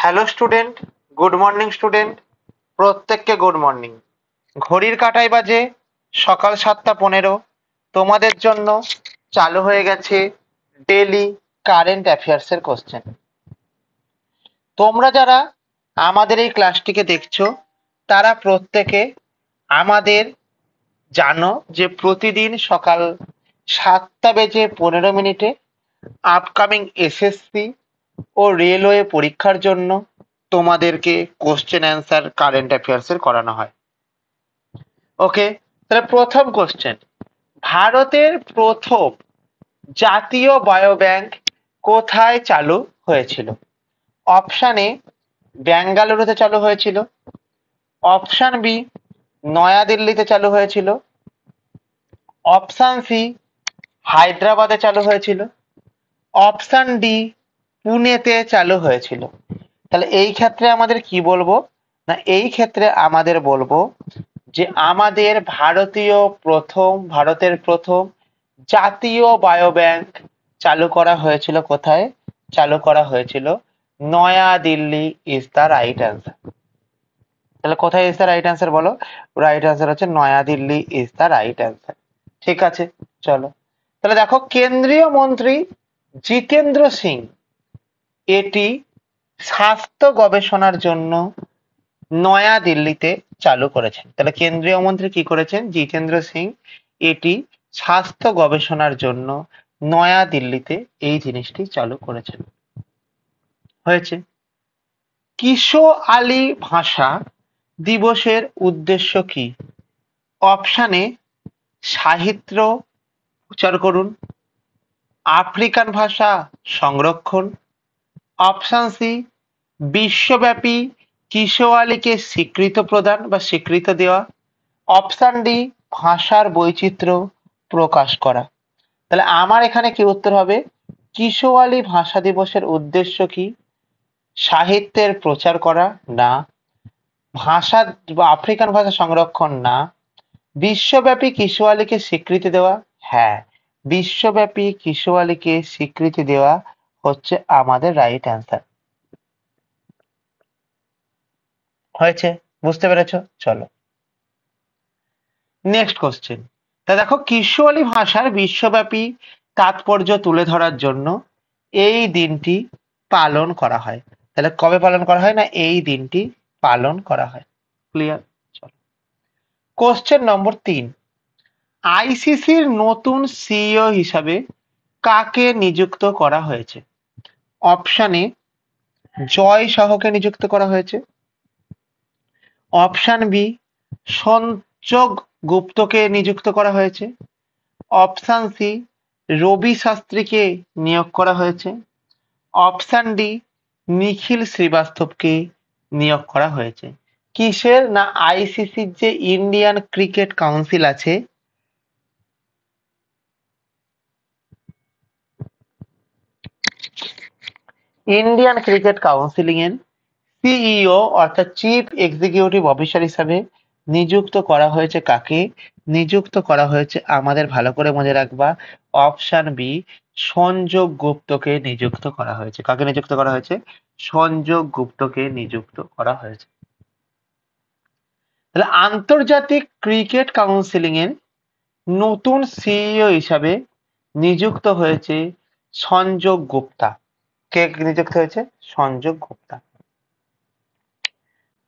Hello student, good morning student, প্রত্যেককে good morning. ঘড়ির কাঁটায় বাজে সকাল 7:15। তোমাদের জন্য চালু হয়ে গেছে ডেলি কারেন্ট অ্যাফেয়ার্সের কোশ্চেন। তোমরা যারা আমাদের এই ক্লাসটিকে দেখছো তারা প্রত্যেকে আমাদের জানো যে প্রতিদিন সকাল 7:15 আপকামিং এসএসসি ও রেলওয়ে পরীক্ষার জন্য তোমাদেরকে কোশ্চেন অ্যান্সার কারেন্ট অ্যাফেয়ার্সের করানো হয়। ওকে, তাহলে প্রথম কোশ্চেন, ভারতের প্রথম জাতীয় বায়োব্যাংক কোথায় চালু হয়েছিল? অপশান এ বেঙ্গালুরুতে চালু হয়েছিল, অপশান বি নয়াদিল্লিতে চালু হয়েছিল, অপশান সি হায়দ্রাবাদে চালু হয়েছিল, অপশান ডি পুনেতে চালু হয়েছিল। তাহলে এই ক্ষেত্রে আমাদের কি বলবো না, এই ক্ষেত্রে আমাদের বলবো যে আমাদের ভারতের প্রথম জাতীয় বায়োব্যাংক চালু করা হয়েছিল কোথায়? চালু করা হয়েছিল New Delhi is the right answer. তাহলে কোথায় ইজ দ্য রাইট অ্যান্সার বলো? রাইট অ্যান্সার হচ্ছে New Delhi is the right answer. ঠিক আছে, চলো তাহলে দেখো, কেন্দ্রীয় মন্ত্রী জিতেন্দ্র সিং এটি স্বাস্থ্য গবেষণার জন্য নয়াদিল্লিতে চালু করেছেন। তাহলে কেন্দ্রীয় মন্ত্রী কি করেছেন? জিতেন্দ্র সিং এটি স্বাস্থ্য গবেষণার জন্য নয়াদিল্লিতে এই জিনিসটি চালু করেছেন। হয়েছে। কিশো আলী ভাষা দিবসের উদ্দেশ্য কি? অপশানে সাহিত্য প্রচার করুন, আফ্রিকান ভাষা সংরক্ষণ, অপশান সি বিশ্বব্যাপী কিশো আলীকে স্বীকৃত প্রদান বা স্বীকৃত দেওয়া, অপশান ডি ভাষার বৈচিত্র্য প্রকাশ করা। তাহলে আমার এখানে কি উত্তর হবে? কিশো আলী ভাষা দিবসের উদ্দেশ্য কি? সাহিত্যের প্রচার করা না, ভাষা বা আফ্রিকান ভাষা সংরক্ষণ না, বিশ্বব্যাপী কিশো আলীকে স্বীকৃতি দেওয়া। হ্যাঁ, বিশ্বব্যাপী কিশো আলীকে স্বীকৃতি দেওয়া হচ্ছে আমাদের রাইট অ্যান্সার। হয়েছে, বুঝতে পেরেছো? চলো নেক্সট কোশ্চেন। তা দেখো, কিশো আলী ভাষার বিশ্বব্যাপী তাৎপর্য তুলে ধরার জন্য এই দিনটি পালন করা হয়। তাহলে কবে পালন করা হয়? না, এই দিনটি পালন করা হয়। ক্লিয়ার? চলো কোশ্চেন নম্বর 3, আইসিসির নতুন সিইও হিসাবে কাকে নিযুক্ত করা হয়েছে? অপশানে জয় সাহকে নিযুক্ত করা হয়েছে, অপশান বি সঞ্জোগ গুপ্তকে নিযুক্ত করা হয়েছে, অপশান সি রবি শাস্ত্রীকে নিয়োগ করা হয়েছে, অপশান ডি নিখিল শ্রীবাস্তবকে নিয়োগ করা হয়েছে। কিসের? না, আইসিসির যে ইন্ডিয়ান ক্রিকেট কাউন্সিল আছে, ইন্ডিয়ান ক্রিকেট কাউন্সিলিং এর সিইও অর্থাৎ চিফ এক্সিকিউটিভ অফিসার হিসাবে নিযুক্ত করা হয়েছে কাকে? নিযুক্ত করা হয়েছে, আমাদের ভালো করে মনে রাখবা, অপশন বি সঞ্জোগ গুপ্তকে নিযুক্ত করা হয়েছে। কাকে নিযুক্ত করা হয়েছে? সঞ্জোগ গুপ্তকে নিযুক্ত করা হয়েছে। তাহলে আন্তর্জাতিক ক্রিকেট কাউন্সিলিং এর নতুন সিইও হিসাবে নিযুক্ত হয়েছে সঞ্জোগ গুপ্তা। কে নিযুক্ত হয়েছে? সঞ্জোগ গুপ্তা।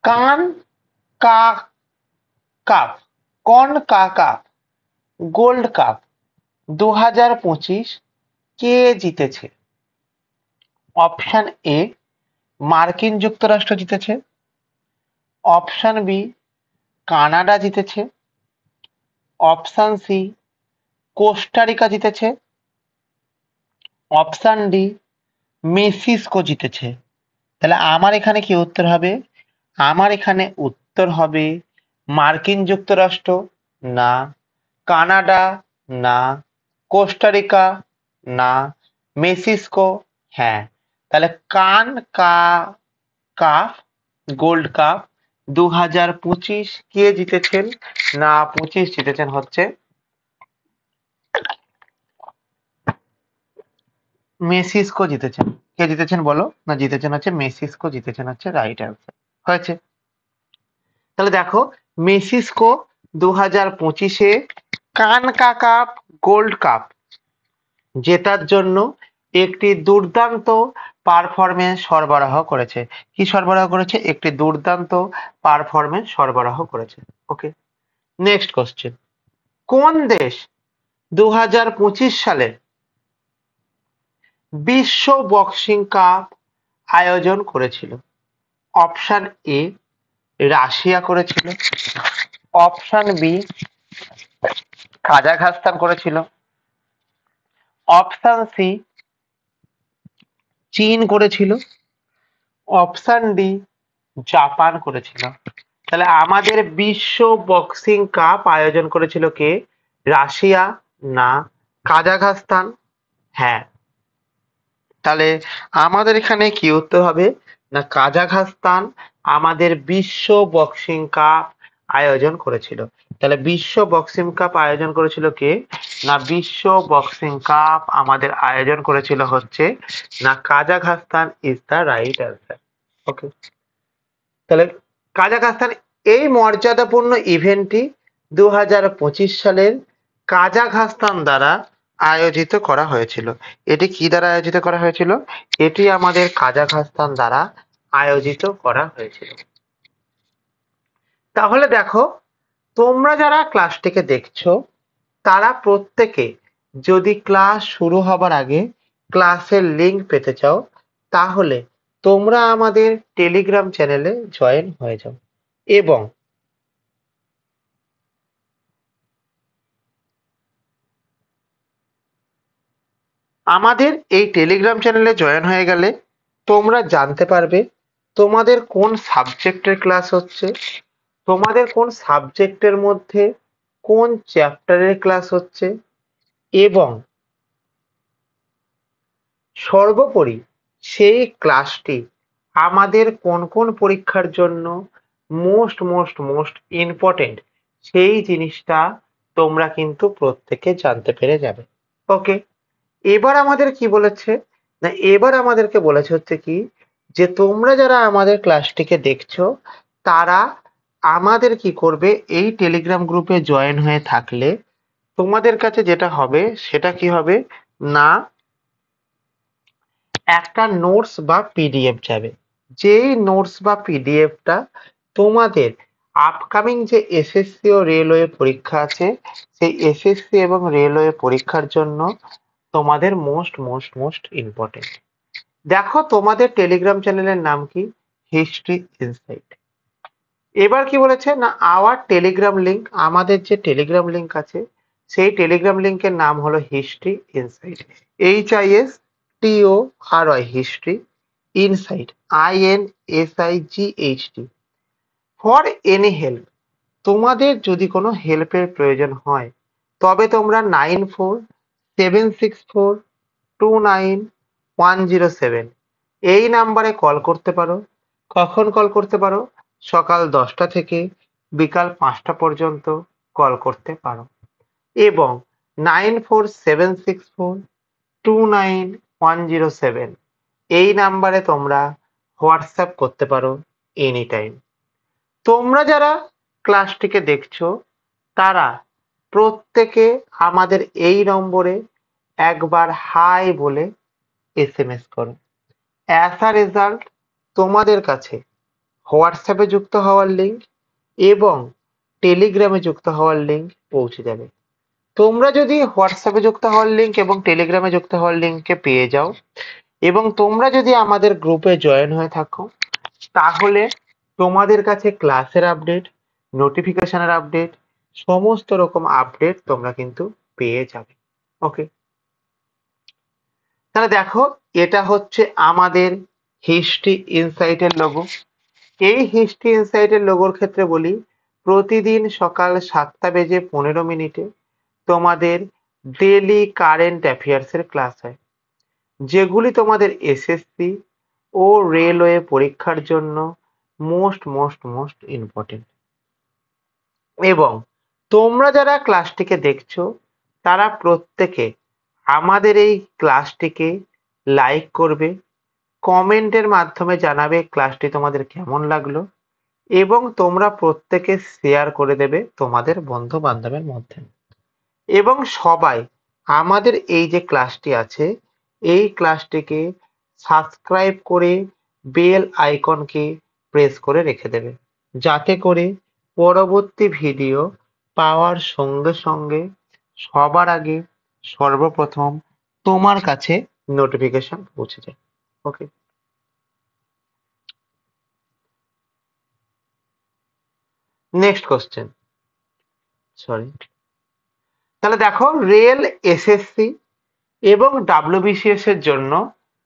কান কা কাপ কাপ গোল্ড কাপ 2025 কে জিতেছে? অপশন এ মার্কিন যুক্তরাষ্ট্র জিতেছে, অপশন বি কানাডা জিতেছে, অপশন সি কোস্টারিকা জিতেছে, অপশন ডি মেক্সিকো জিতেছে। তাহলে আমার এখানে কি উত্তর হবে? আমার এখানে উত্তর হবে মার্কিন যুক্তরাষ্ট্র না, কানাডা না, কোস্টারিকা না, মেক্সিকো হ্যাঁ। তাহলে কাপ গোল্ড কাপ 2025 কে জিতেছেন? না, 25 জিতেছেন হচ্ছে মেসিস্কো জিতেছেন। কে জিতেছেন বলো? না, জিতেছেন হচ্ছে মেসিস্কো, জিতেছেন হচ্ছে রাইট অ্যান্সার। হয়েছে। তাহলে দেখো, মেসিস্কো 2025-এ কানকা কাপ গোল্ড কাপ জেতার জন্য একটি দুর্দান্ত পারফরমেন্স সরবরাহ করেছে। কি সরবরাহ করেছে? একটি দুর্দান্ত পারফরমেন্স সরবরাহ করেছে। ওকে, নেক্সট কোশ্চেন। কোন দেশ 2025 সালে বিশ্ব বক্সিং কাপ আয়োজন করেছিল? অপশন এ রাশিয়া করেছিল, অপশন বি কাজাখস্তান করেছিল, অপশন সি চীন করেছিল, অপশন ডি জাপান করেছিল। তাহলে আমাদের বিশ্ব বক্সিং কাপ আয়োজন করেছিল কে? রাশিয়া না কাজাখস্তান? হ্যাঁ, তাহলে আমাদের এখানে কি উত্তর হবে? না কাজাখস্তান আমাদের বিশ্ব বক্সিং কাপ আয়োজন করেছিল। তাহলে বিশ্ব বক্সিং কাপ আয়োজন করেছিল কে? না বিশ্ব বক্সিং কাপ আমাদের আয়োজন করেছিল হচ্ছে না Kazakhstan is the right answer. Okay, তাহলে কাজাখস্তান এই মর্যাদাপূর্ণ ইভেন্টটি 2025 সালের কাজাখস্তান দ্বারা আয়োজিত করা হয়েছিল। এটি কি দ্বারা আয়োজিত করা হয়েছিল? এটি আমাদের কাজাখস্তান দ্বারা আয়োজিত করা হয়েছিল। তাহলে দেখো, তোমরা যারা ক্লাসটিকে দেখছো তারা প্রত্যেকে যদি ক্লাস শুরু হবার আগে ক্লাসের লিংক পেতে চাও, তাহলে তোমরা আমাদের টেলিগ্রাম চ্যানেলে জয়েন হয়ে যাও এবং আমাদের এই টেলিগ্রাম চ্যানেলে জয়েন হয়ে গেলে তোমরা জানতে পারবে তোমাদের কোন সাবজেক্টের ক্লাস হচ্ছে, তোমাদের কোন সাবজেক্টের মধ্যে কোন চ্যাপ্টারের ক্লাস হচ্ছে, এবং সর্বোপরি সেই ক্লাসটি আমাদের কোন কোন পরীক্ষার জন্য মোস্ট মোস্ট মোস্ট ইম্পর্টেন্ট, সেই জিনিসটা তোমরা কিন্তু প্রত্যেকে জানতে পেরে যাবে। ওকে, এবার আমাদের কি বলেছে? না এবার আমাদেরকে বলেছে হচ্ছে কি, যে তোমরা যারা আমাদের ক্লাসটিকে দেখছো তারা আমাদের কি করবে, এই টেলিগ্রাম গ্রুপে জয়েন হয়ে থাকলে তোমাদের কাছে যেটা হবে সেটা কি হবে না একটা নোটস বা পিডিএফ যাবে। যেই নোটস বা পিডিএফটা তোমাদের আপকামিং যে এসএসসি ও রেলওয়ে পরীক্ষা আছে সেই এসএসসি এবং রেলওয়ে পরীক্ষার জন্য তোমাদের মোস্ট মোস্ট মোস্ট ইম্পর্টেন্ট। দেখো, তোমাদের টেলিগ্রাম চ্যানেলের নাম কি? History insight. এবার কি বলেছে না আওয়ার টেলিগ্রাম লিংক, আমাদের যে টেলিগ্রাম লিংক আছে সেই টেলিগ্রাম লিংকের নাম হলো history insight. HISTORY history insight INSIGHT। For any help, তোমাদের যদি কোনো হেল্পের প্রয়োজন হয় তবে তোমরা 9476429107 এই নাম্বারে কল করতে পারো। কখন কল করতে পারো? সকাল 10টা থেকে বিকাল 5টা পর্যন্ত কল করতে পারো এবং 9476429107 এই নাম্বারে তোমরা হোয়াটসঅ্যাপ করতে পারো এনি টাইম। তোমরা যারা ক্লাসটিকে দেখছো তারা প্রত্যেকে আমাদের এই নম্বরে একবার হাই বলে এসএমএস করো। অ্যাজ আ রেজাল্ট তোমাদের কাছে হোয়াটসঅ্যাপে যুক্ত হওয়ার লিঙ্ক এবং টেলিগ্রামে যুক্ত হওয়ার লিঙ্ক পৌঁছে যাবে। তোমরা যদি হোয়াটসঅ্যাপে যুক্ত হওয়ার লিঙ্ক এবং টেলিগ্রামে যুক্ত হওয়ার লিঙ্ককে পেয়ে যাও এবং তোমরা যদি আমাদের গ্রুপে জয়েন হয়ে থাকো, তাহলে তোমাদের কাছে ক্লাসের আপডেট, নোটিফিকেশনের আপডেট, সমস্ত রকম আপডেট তোমরা কিন্তু পেয়ে যাবে। ওকে, তাহলে দেখো, এটা হচ্ছে আমাদের হিস্ট্রি ইনসাইটের লোগো। এই হিস্ট্রি ইনসাইটের লোগোর ক্ষেত্রে বলি, প্রতিদিন সকাল 7টা বেজে 15 মিনিটে তোমাদের ডেলি কারেন্ট অ্যাফেয়ার্স এর ক্লাস হয়, যেগুলি তোমাদের এসএসসি ও রেলওয়ে পরীক্ষার জন্য মোস্ট মোস্ট মোস্ট ইম্পর্টেন্ট। এবং তোমরা যারা ক্লাসটিকে দেখছো তারা প্রত্যেকে আমাদের এই ক্লাসটিকে লাইক করবে, কমেন্টের মাধ্যমে জানাবে ক্লাসটি তোমাদের কেমন লাগলো, এবং তোমরা প্রত্যেকে শেয়ার করে দেবে তোমাদের বন্ধু বান্ধবের মধ্যে। এবং সবাই আমাদের এই যে ক্লাসটি আছে এই ক্লাসটিকে সাবস্ক্রাইব করে বেল আইকনকে প্রেস করে রেখে দেবে, যাতে করে পরবর্তী ভিডিও পাওয়ার সঙ্গে সঙ্গে সবার আগে সর্বপ্রথম তোমার কাছে নোটিফিকেশন পৌঁছে যায়। ওকে, নেক্সট কোশ্চেন। সরি, তাহলে দেখো রেল, এসএসসি এবং ডাব্লিউবিসিএস এর জন্য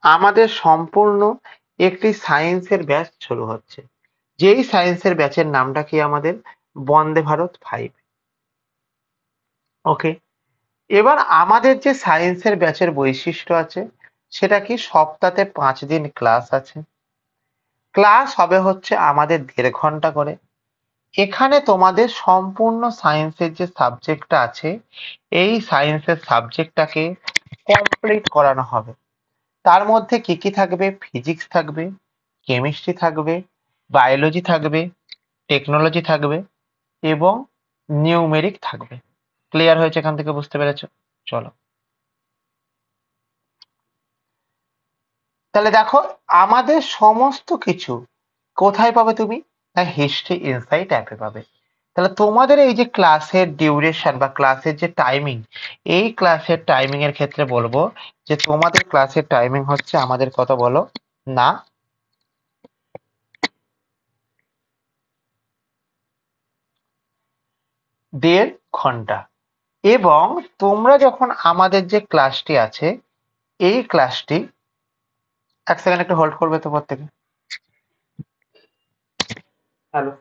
আমাদের সম্পূর্ণ একটি সায়েন্সের ব্যাচ শুরু হচ্ছে, যেই সায়েন্সের ব্যাচের নামটা কি আমাদের বন্দে ভারত 5। ওকে, এবার আমাদের যে সায়েন্সের ব্যাচের বৈশিষ্ট্য আছে সেটা কি সপ্তাহে 5 দিন ক্লাস আছে। ক্লাস হবে হচ্ছে আমাদের 1.5 ঘন্টা করে। এখানে তোমাদের সম্পূর্ণ সায়েন্সের যে সাবজেক্টটা আছে এই সায়েন্সের সাবজেক্টটাকে কমপ্লিট করানো হবে। তার মধ্যে কি কি থাকবে? ফিজিক্স থাকবে, কেমিস্ট্রি থাকবে, বায়োলজি থাকবে, টেকনোলজি থাকবে এবং নিউমেরিক থাকবে। ক্লিয়ার হয়েছে? এখান থেকে বুঝতে পেরেছো? চলো, তাহলে দেখো আমাদের সমস্ত কিছু কোথায় পাবে তুমি? না, হিস্ট্রি ইনসাইট অ্যাপে পাবে। তাহলে তোমাদের এই যে ক্লাসের ডিউরেশন বা ক্লাসের যে টাইমিং, এই ক্লাসের টাইমিং এর ক্ষেত্রে বলবো যে তোমাদের ক্লাসের টাইমিং হচ্ছে আমাদের কত বলো না, 1.5 ঘন্টা। এবং তোমরা যখন আমাদের যে ক্লাসটি আছে এই ক্লাসটি, এক সেকেন্ড একটু হোল্ড করবে তো প্রত্যেকে। হ্যালো,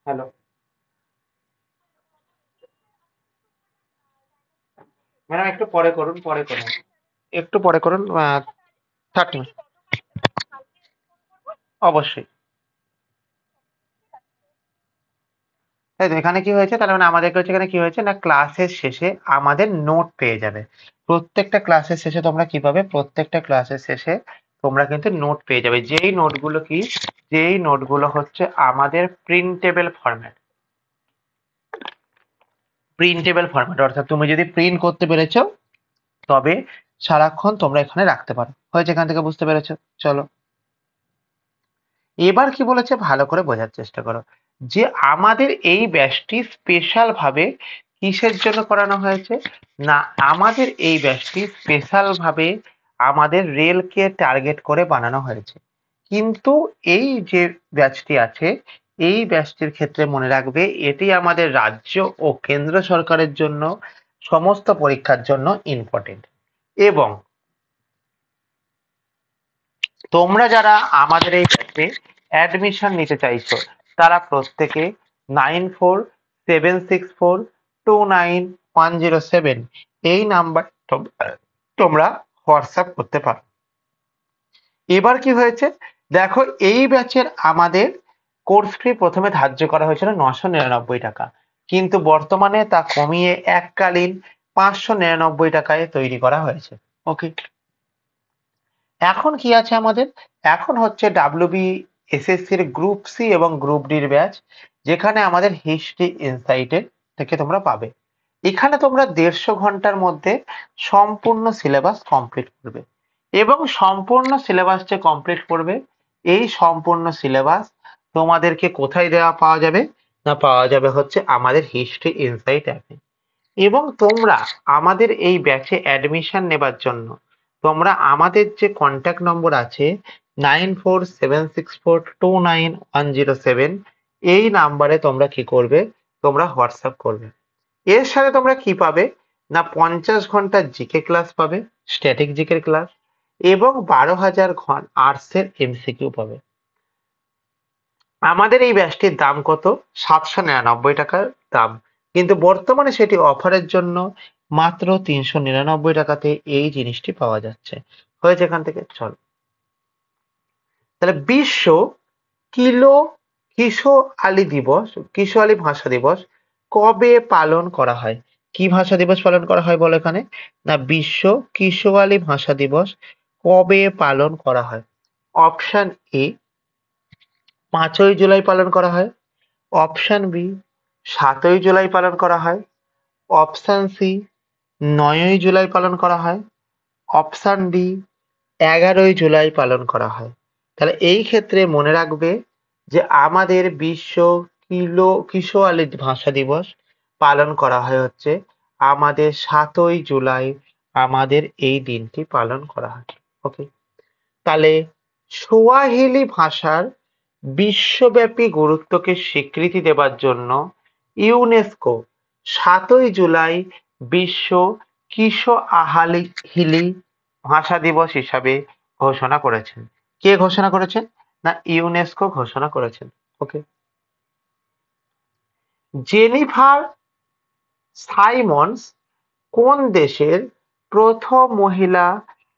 হ্যালো ম্যাডাম, একটু পরে করুন, পরে করুন, একটু পরে করুন। 30, অবশ্যই। তাই তো, এখানে কি হয়েছে তার মানে আমাদের হচ্ছে এখানে কি হয়েছে না, ক্লাসের শেষে আমাদের নোট পেয়ে যাবে। প্রত্যেকটা ক্লাসের শেষে তোমরা কি পাবে? প্রত্যেকটা ক্লাসের শেষে তোমরা কিন্তু নোট পেয়ে যাবে, যেই নোটগুলো কি, যেই নোটগুলো হচ্ছে আমাদের প্রিন্টেবল ফরম্যাট। প্রিন্টেবল ফরম্যাট অর্থাৎ তুমি যদি প্রিন্ট করতে পেরেছো তবে সারাক্ষণ তোমরা এখানে রাখতে পারো। হয়েছে? এখান থেকে বুঝতে পেরেছো? চলো, এবার কি বলেছে ভালো করে বোঝার চেষ্টা করো যে আমাদের এই ব্যাচটি স্পেশাল ভাবে কিসের জন্য করানো হয়েছে। না, আমাদের এই ব্যাচটি স্পেশাল ভাবে আমাদের রেলকে টার্গেট করে বানানো হয়েছে। কিন্তু এই যে ব্যাচটি আছে এই ব্যাচটির ক্ষেত্রে মনে রাখবে এটি আমাদের রাজ্য ও কেন্দ্র সরকারের জন্য সমস্ত পরীক্ষার জন্য ইম্পর্টেন্ট। এবং তোমরা যারা আমাদের এই ব্যাচে অ্যাডমিশন নিতে চাইছো তারা প্রত্যেকে 9476429107 এই নাম্বার তোমরা হোয়াটসঅ্যাপ করতে পারো। এবার কি হয়েছে দেখো, এই ব্যাচের আমাদের কোর্স ফি প্রথমে ধার্য করা হয়েছিল 999 টাকা, কিন্তু বর্তমানে তা কমিয়ে এককালীন 599 টাকায় তৈরি করা হয়েছে। ওকে, এখন কি আছে আমাদের? এখন হচ্ছে WBSSC এর গ্রুপ সি এবং গ্রুপ ডির ব্যাচ, যেখানে আমাদের হিস্ট্রি ইনসাইটের থেকে তোমরা পাবে। এখানে তোমরা 150 ঘন্টার মধ্যে সম্পূর্ণ সিলেবাস কমপ্লিট করবে। এবং সম্পূর্ণ সিলেবাস যে কমপ্লিট করবে এই সম্পূর্ণ সিলেবাস তোমাদেরকে কোথায় দেওয়া পাওয়া যাবে? না, পাওয়া যাবে হচ্ছে আমাদের হিস্ট্রি ইনসাইট অ্যাপে। এবং তোমরা আমাদের এই ব্যাচে অ্যাডমিশন নেবার জন্য তোমরা আমাদের যে কন্ট্যাক্ট নম্বর আছে 9476429107 এই নাম্বারে তোমরা কি করবে? তোমরা হোয়াটসঅ্যাপ করবে। এর সাথে তোমরা কি পাবে? না, 50 ঘন্টা জিকে ক্লাস পাবে, স্ট্যাটিক জিকে ক্লাস, এবং 12,000 আর্টসের এমসিকিউ পাবে। আমাদের এই ব্যাচটির দাম কত? 799 টাকার দাম, কিন্তু বর্তমানে সেটি অফারের জন্য মাত্র 399 টাকাতে এই জিনিসটি পাওয়া যাচ্ছে। হয়েছে? এখান থেকে চল, তাহলে বিশ্ব কিলো কিশো আলী দিবস, কিশো আলী ভাষা দিবস কবে পালন করা হয়? কি ভাষা দিবস পালন করা হয় বলো এখানে? না বিশ্ব কিশোরালী ভাষা দিবস কবে পালন করা হয়? অপশন এ 5ই জুলাই পালন করা হয়, অপশন বি 7ই জুলাই পালন করা হয়, অপশন সি 9ই জুলাই পালন করা হয়, অপশন ডি 11ই জুলাই পালন করা হয়। তাহলে এই ক্ষেত্রে মনে রাখবে যে আমাদের বিশ্ব কিশোরালী ভাষা দিবস পালন করা হয় হচ্ছে আমাদের 7ই জুলাই, আমাদের এই দিনটি পালন করা হয়। ওকে, তাহলে সোয়াহিলি ভাষার বিশ্বব্যাপী গুরুত্বকে স্বীকৃতি দেবার জন্য ইউনেস্কো 7ই জুলাই বিশ্ব কিশোরহিলি ভাষা দিবস হিসাবে ঘোষণা করেছেন। কে ঘোষণা করেছেন? না ইউনেস্কো ঘোষণা করেছেন। ওকে, জেনিফার সাইমন্স কোন দেশের প্রথম মহিলা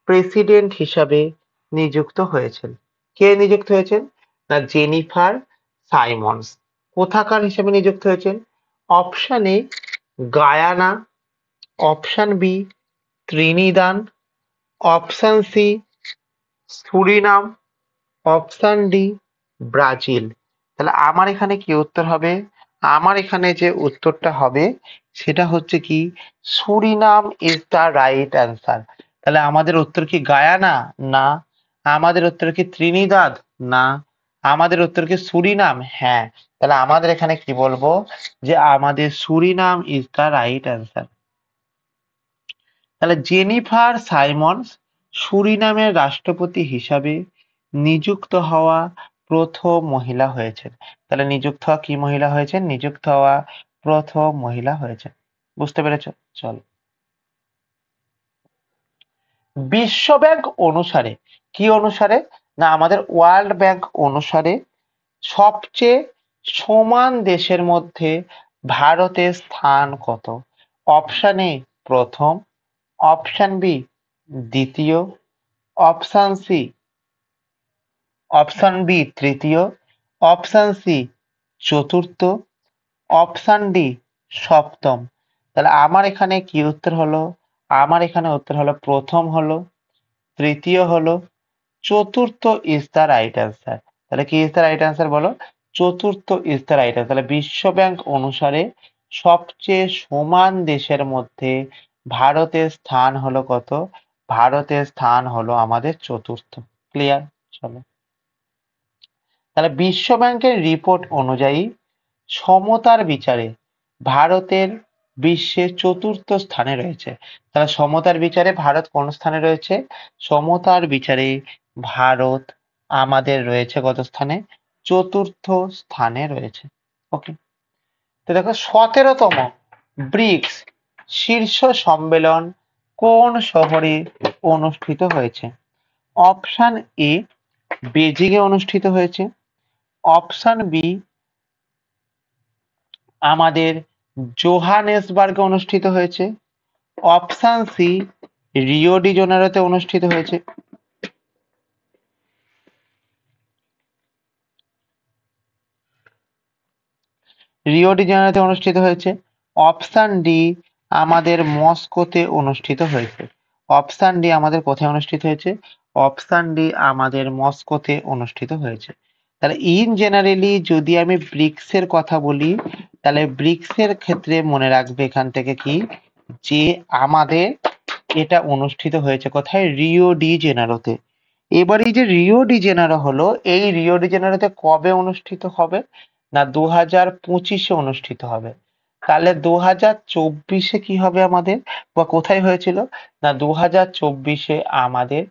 প্রেসিডেন্ট হিসাবে নিযুক্ত হয়েছেন? কে নিযুক্ত হয়েছেন? না জেনিফার সাইমন্স। কোথাকার হিসেবে নিযুক্ত হয়েছেন? Option A Guyana, option B Trinidad, option C Suriname, option D Brazil. তাহলে আমার এখানে কি উত্তর হবে? আমার এখানে যে উত্তরটা হবে সেটা হচ্ছে কি Surinam is the right answer. তাহলে আমাদের উত্তর কি গায়ানা? না। আমাদের উত্তর কি ত্রিনিদাদ? না। আমাদের উত্তর কি সুরিনাম? হ্যাঁ। তাহলে আমাদের এখানে কি বলবো যে আমাদের Surinam is the right answer. তাহলে জেনিফার সাইমন্স সুরিনামের রাষ্ট্রপতি হিসাবে নিযুক্ত হওয়া প্রথম মহিলা হয়েছেন। তাহলে নিযুক্ত হওয়া কি মহিলা হয়েছেন? নিযুক্ত হওয়া প্রথম মহিলা হয়েছেন। বুঝতে পেরেছ? চলো, বিশ্ব ব্যাংক অনুসারে, কি অনুসারে? না আমাদের ওয়ার্ল্ড ব্যাংক অনুসারে সবচেয়ে সমান দেশের মধ্যে ভারতের স্থান কত? অপশন এ প্রথম, অপশন বি দ্বিতীয়, অপশন সি অপশন বি তৃতীয়, অপশন সি চতুর্থ, অপশন ডি সপ্তম। তাহলে আমার এখানে কি উত্তর হলো? আমার এখানে উত্তর হলো প্রথম হলো, তৃতীয় হলো, চতুর্থ ইজ দ্য রাইট অ্যান্সার। তাহলে কি ইজ দ্য রাইট অ্যান্সার বলো? চতুর্থ ইজ দ্য রাইট অ্যান্সার। তাহলে বিশ্ব ব্যাংক অনুসারে সবচেয়ে সমান দেশের মধ্যে ভারতের স্থান হলো কত? ভারতের স্থান হলো আমাদের চতুর্থ। ক্লিয়ার? চলো, তাহলে বিশ্ব ব্যাংকের রিপোর্ট অনুযায়ী সমতার বিচারে ভারতের বিশ্বের চতুর্থ স্থানে রয়েছে। তাহলে সমতার বিচারে ভারত কোন স্থানে রয়েছে? সমতার বিচারে ভারত আমাদের রয়েছে কত স্থানে? চতুর্থ স্থানে রয়েছে। ওকে, তো দেখো 17তম ব্রিক্স শীর্ষ সম্মেলন কোন শহরে অনুষ্ঠিত হয়েছে? অপশন এ বেজিং এ অনুষ্ঠিত হয়েছে, অপশন বি আমাদের জোহানেসবার্গে অনুষ্ঠিত হয়েছে, অপশন সি রিও ডি জেনেরোতে অনুষ্ঠিত হয়েছে, রিও ডি জেনেরোতে অনুষ্ঠিত হয়েছে, অপশন ডি আমাদের মস্কোতে অনুষ্ঠিত হয়েছে। অপশন ডি আমাদের কোথায় অনুষ্ঠিত হয়েছে? অপশন ডি আমাদের মস্কোতে অনুষ্ঠিত হয়েছে। তাহলে ইন জেনারেলি যদি আমি ব্রিক্স এর কথা বলি, তাহলে ব্রিক্স এর ক্ষেত্রে মনে রাখবে এখান থেকে কি যে আমাদের এটা অনুষ্ঠিত হয়েছে কোথায়? রিও ডি জেনারোতে। এবার এই যে রিও ডি জেনারো হলো, এই রিও ডি জেনারোতে কবে অনুষ্ঠিত হবে? না 2025-এ অনুষ্ঠিত হবে। তাহলে 2024-এ কি হবে আমাদের, বা কোথায় হয়েছিল? না 2024-এ আমাদের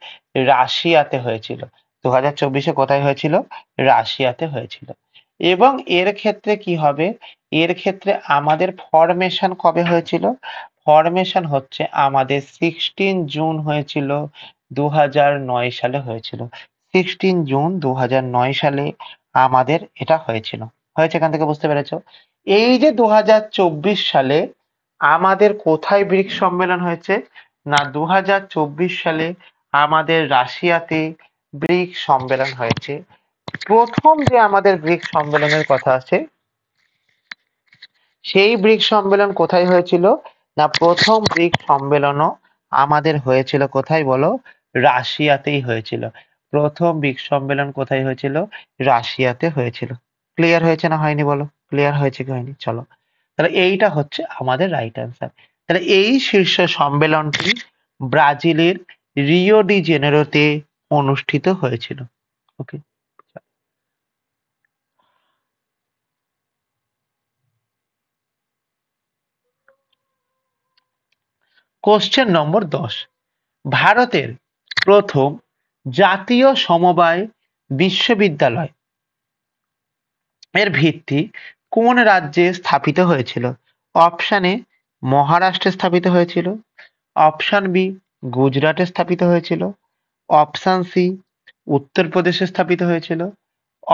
রাশিয়াতে হয়েছিল। 2024-এ কোথায় হয়েছিল? রাশিয়াতে হয়েছিল। এবং এর ক্ষেত্রে কি হবে? এর ক্ষেত্রে আমাদের ফরমেশন কবে হয়েছিল? ফরমেশন হচ্ছে আমাদের 16 জুন হয়েছিল, 2009 সালে হয়েছিল। 16 জুন 2009 সালে আমাদের এটা হয়েছিল। হয়েছে? এখান থেকে বুঝতে পেরেছো? এই যে 2024 সালে আমাদের কোথায় ব্রিক্স সম্মেলন হয়েছে? না 2024 সালে আমাদের রাশিয়াতে ব্রিক্স সম্মেলন হয়েছে। প্রথম যে আমাদের ব্রিক্স সম্মেলনের কথা আছে, সেই ব্রিক্স সম্মেলন কোথায় হয়েছিল? না প্রথম ব্রিক্স সম্মেলনও আমাদের হয়েছিল কোথায় বলো? রাশিয়াতেই হয়েছিল। প্রথম ব্রিক্স সম্মেলন কোথায় হয়েছিল? রাশিয়াতে হয়েছিল। ক্লিয়ার হয়েছে না হয়নি বলো? ক্লিয়ার হয়েছে কি হয়নি? চলো, তাহলে এইটা হচ্ছে আমাদের রাইট অ্যান্সার। তাহলে এই শীর্ষ সম্মেলনটি ব্রাজিলের রিও ডি জেনেরোতে অনুষ্ঠিত হয়েছিল। ওকে, কোশ্চেন নম্বর 10। ভারতের প্রথম জাতীয় সমবায় বিশ্ববিদ্যালয় এর ভিত্তি কোন রাজ্যে স্থাপিত হয়েছিল? অপশন এ মহারাষ্ট্রে স্থাপিত হয়েছিল, অপশন বি গুজরাটে স্থাপিত হয়েছিল, অপশন সি উত্তরপ্রদেশে স্থাপিত হয়েছিল,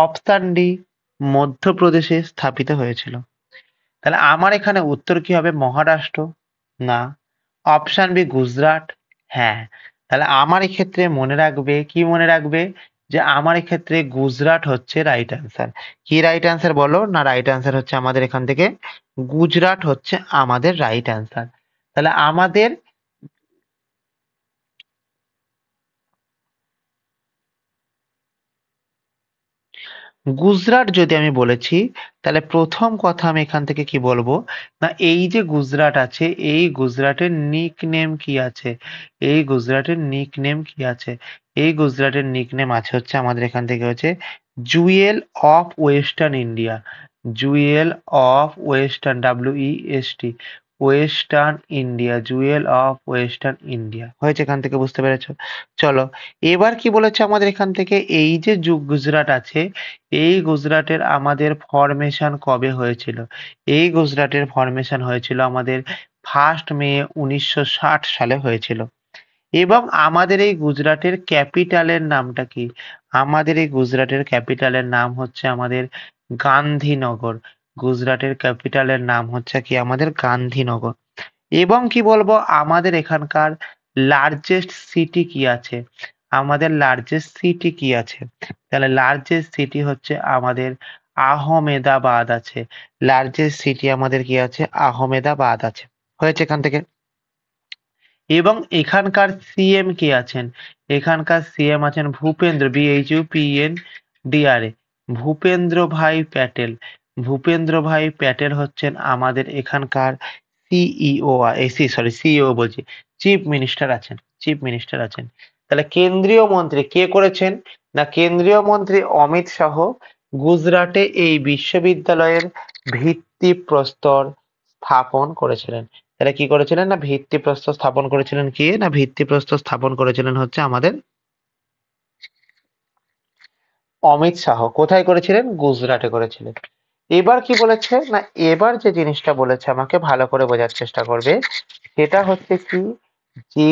অপশন ডি মধ্যপ্রদেশে স্থাপিত হয়েছিল। তাহলে আমার এখানে উত্তর কি হবে? মহারাষ্ট্র? না। Option B Gujarat? হ্যাঁ। তাহলে আমার এক্ষেত্রে মনে রাখবে, কি মনে রাখবে, যে আমার এক্ষেত্রে গুজরাট হচ্ছে রাইট অ্যান্সার। কি রাইট অ্যান্সার বলো? না রাইট অ্যান্সার হচ্ছে আমাদের এখান থেকে গুজরাট হচ্ছে আমাদের রাইট অ্যান্সার। তাহলে আমাদের গুজরাট যদি আমি বলেছি, তাহলে প্রথম কথা আমি এখান থেকে কি বলবো, না এই যে গুজরাট আছে, এই গুজরাটের নিক নেম কি আছে? এই গুজরাটের নিক নেম কি আছে? এই গুজরাটের নিক নেম আছে হচ্ছে আমাদের এখান থেকে হচ্ছে Jewel of western India. Jewel of western, WEST, western India, Jewel of western India হয়েছে। এখান থেকে বুঝতে পেরেছো? চলো, এবার কি বলেছে আমাদের এখান থেকে, এই যে গুজরাট আছে, এই গুজরাটের আমাদের ফরমেশন কবে হয়েছিল? এই গুজরাটের ফরমেশন হয়েছিল আমাদের 1 মে 1960 সালে হয়েছিল। এবং আমাদের এই গুজরাটের ক্যাপিটালের নামটা কি? আমাদের এই গুজরাটের ক্যাপিটালের নাম হচ্ছে আমাদের গান্ধীনগর। গুজরাটের ক্যাপিটালের নাম হচ্ছে কি? আমাদের গান্ধীনগর। এবং কি বলবো, আমাদের এখানকার লার্জেস্ট সিটি কি আছে? আমাদের লার্জেস্ট সিটি কি আছে? তাহলে লার্জেস্ট সিটি হচ্ছে আমাদের আহমেদাবাদ আছে। লার্জেস্ট সিটি আমাদের কি আছে? আহমেদাবাদ আছে। হয়েছে এখান থেকে? এবং এখানকার সিএম কে আছেন? এখানকার সিএম আছেন ভূপেন্দ্র, BHUPENDRA, ভূপেন্দ্র ভাই প্যাটেল। ভূপেন্দ্র ভাই প্যাটেল হচ্ছেন আমাদের এখানকার সিইও, সিইও বলছি, চিফ মিনিস্টার আছেন। চিফ মিনিস্টার আছেন। তাহলে কেন্দ্রীয় মন্ত্রী কে করেছেন? না কেন্দ্রীয় মন্ত্রী অমিত শাহ গুজরাটে এই বিশ্ববিদ্যালয়ের ভিত্তি প্রস্তর স্থাপন করেছিলেন। এরা কি করেছিলেন? না ভিত্তিপ্রস্তর স্থাপন করেছিলেন কি? না ভিত্তিপ্রস্তর স্থাপন করেছিলেন হচ্ছে আমাদের অমিত শাহ। কোথায় করেছিলেন? গুজরাটে করেছিলেন। এবার কি বলেছে? না এবার যে জিনিসটা বলেছে আমাকে ভালো করে বোঝার চেষ্টা করবে, সেটা হচ্ছে কি, যে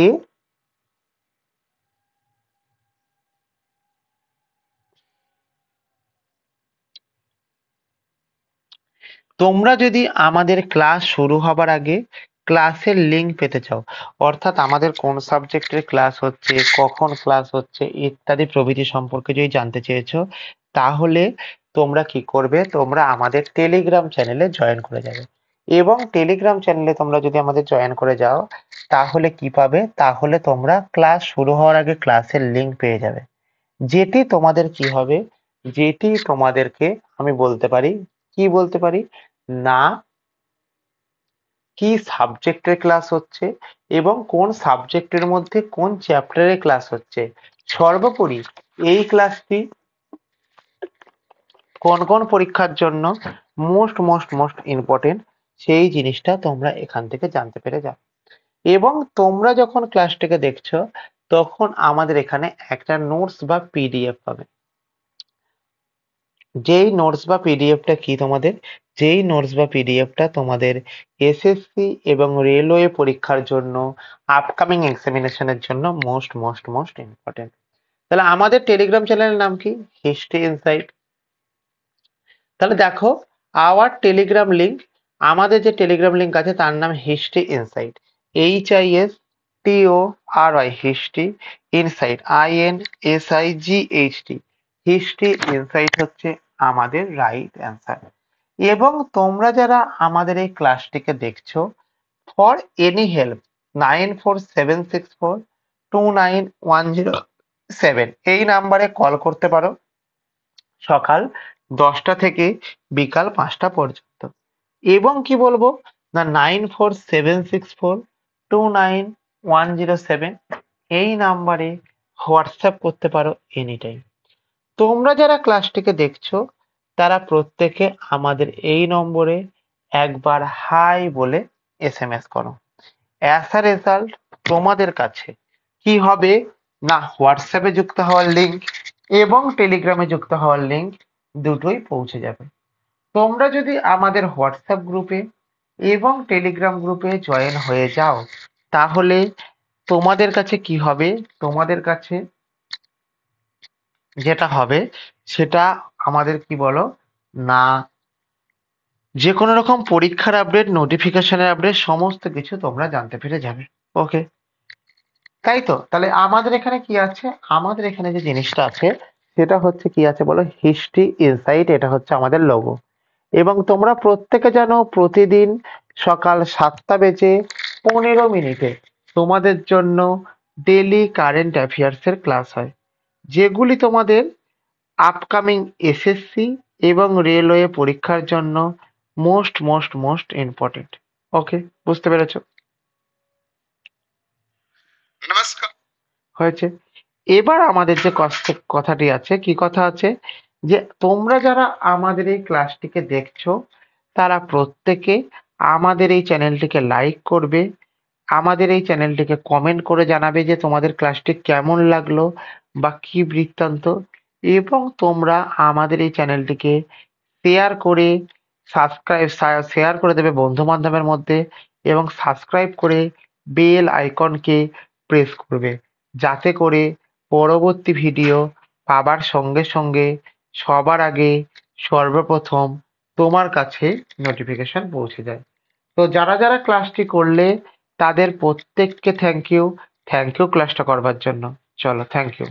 তোমরা যদি আমাদের ক্লাস শুরু হবার আগে ক্লাসের লিংক পেতে চাও, অর্থাৎ আমাদের কোন সাবজেক্টের ক্লাস হচ্ছে, কখন ক্লাস হচ্ছে ইত্যাদি প্রভৃতি সম্পর্কে যদি জানতে চেয়েছো, তাহলে তোমরা কি করবে, তোমরা আমাদের টেলিগ্রাম চ্যানেলে জয়েন করে যাবে। এবং টেলিগ্রাম চ্যানেলে তোমরা যদি আমাদের জয়েন করে যাও, তাহলে কি পাবে? তাহলে তোমরা ক্লাস শুরু হওয়ার আগে ক্লাসের লিংক পেয়ে যাবে। যেটি তোমাদের কি হবে, যেটি তোমাদেরকে আমি বলতে পারি, কি বলতে পারি, না কি সাবজেক্টের ক্লাস হচ্ছে এবং কোন সাবজেক্টের মধ্যে কোন চ্যাপ্টারের ক্লাস হচ্ছে। সর্বোপরি এই ক্লাসটি কোন কোন পরীক্ষার জন্য মোস্ট মোস্ট মোস্ট ইম্পর্টেন্ট, সেই জিনিসটা তোমরা এখান থেকে জানতে পেরে যাও। এবং তোমরা যখন ক্লাসটাকে দেখছো, তখন আমাদের এখানে একটা নোটস বা পিডিএফ পাবে। যেই নোটস বা পিডিএফটা কি তোমাদের, যেই নোটস বা পিডিএফটা তোমাদের এসএসসি এবং রেলওয়ে পরীক্ষার জন্য, আপকামিং এক্সামিনেশনের জন্য মোস্ট মোস্ট মোস্ট ইম্পর্টেন্ট। তাহলে আমাদের টেলিগ্রাম চ্যানেলের নাম কি? History insight. তাহলে দেখো, আওয়ার টেলিগ্রাম লিঙ্ক, আমাদের যে টেলিগ্রাম লিঙ্ক আছে তার নাম history insight. HISTORY, history insight, INSIGHT, history insight হচ্ছে আমাদের রাইট অ্যান্সার। এবং তোমরা যারা আমাদের এই ক্লাসটিকে দেখছো, ফর এনি হেল্প 9476429107 এই নাম্বারে কল করতে পারো সকাল 10টা থেকে বিকাল 5টা পর্যন্ত। এবং কি বলবো না 9476429107 এই নাম্বারে হোয়াটসঅ্যাপ করতে পারো এনি টাইম। তোমরা যারা ক্লাসটিকে দেখছো তারা প্রত্যেকে আমাদের এই নম্বরে একবার হাই বলে এসএমএস করো। অ্যাজ আ রেজাল্ট তোমাদের কাছে কি হবে না হোয়াটসঅ্যাপে যুক্ত হওয়ার লিঙ্ক এবং টেলিগ্রামে যুক্ত হওয়ার লিঙ্ক দুটোই পৌঁছে যাবে। তোমরা যদি আমাদের হোয়াটসঅ্যাপ গ্রুপে এবং টেলিগ্রাম গ্রুপে জয়েন হয়ে যাও তাহলে তোমাদের কাছে কি হবে, তোমাদের কাছে যেটা হবে সেটা আমাদের কি বলো না যে কোনো রকম পরীক্ষার আপডেট, নোটিফিকেশনের আপডেট সমস্ত কিছু তোমরা জানতে পেরে যাবে। ওকে, তাই তো? তাহলে আমাদের এখানে কি আছে, আমাদের এখানে যে জিনিসটা আছে সেটা হচ্ছে কি আছে বলো, হিস্ট্রি ইনসাইট, এটা হচ্ছে আমাদের লোগো। এবং তোমরা প্রত্যেকে জানো প্রতিদিন সকাল 7:15 তোমাদের জন্য ডেলি কারেন্ট অ্যাফেয়ার্স এর ক্লাস হয়, যেগুলি তোমাদের আপকামিং এসএসসি এবং রেলওয়ে পরীক্ষার জন্য মোস্ট মোস্ট মোস্ট ইম্পর্টেন্ট। ওকে, বুঝতে পেরেছো? নমস্কার, হয়েছে। এবার আমাদের যে কথাটি আছে, কি কথা আছে, যে তোমরা যারা আমাদের এই ক্লাসটিকে দেখছো তারা প্রত্যেকে আমাদের এই চ্যানেলটিকে লাইক করবে, আমাদের এই চ্যানেলটিকে কমেন্ট করে জানাবে যে তোমাদের ক্লাসটি কেমন লাগলো বা কি বৃত্তান্ত, এবং তোমরা আমাদের এই চ্যানেলটিকে শেয়ার করে শেয়ার করে দেবে বন্ধু বান্ধবের মধ্যে এবং সাবস্ক্রাইব করে বেল আইকনকে প্রেস করবে, যাতে করে পরবর্তী ভিডিও পাবার সঙ্গে সঙ্গে সবার আগে সর্বপ্রথম তোমার কাছে নোটিফিকেশন পৌঁছে যায়। তো যারা যারা ক্লাসটি করলে তাদের প্রত্যেককে থ্যাংক ইউ, থ্যাংক ইউ ক্লাসটা করবার জন্য। চলো, থ্যাংক ইউ।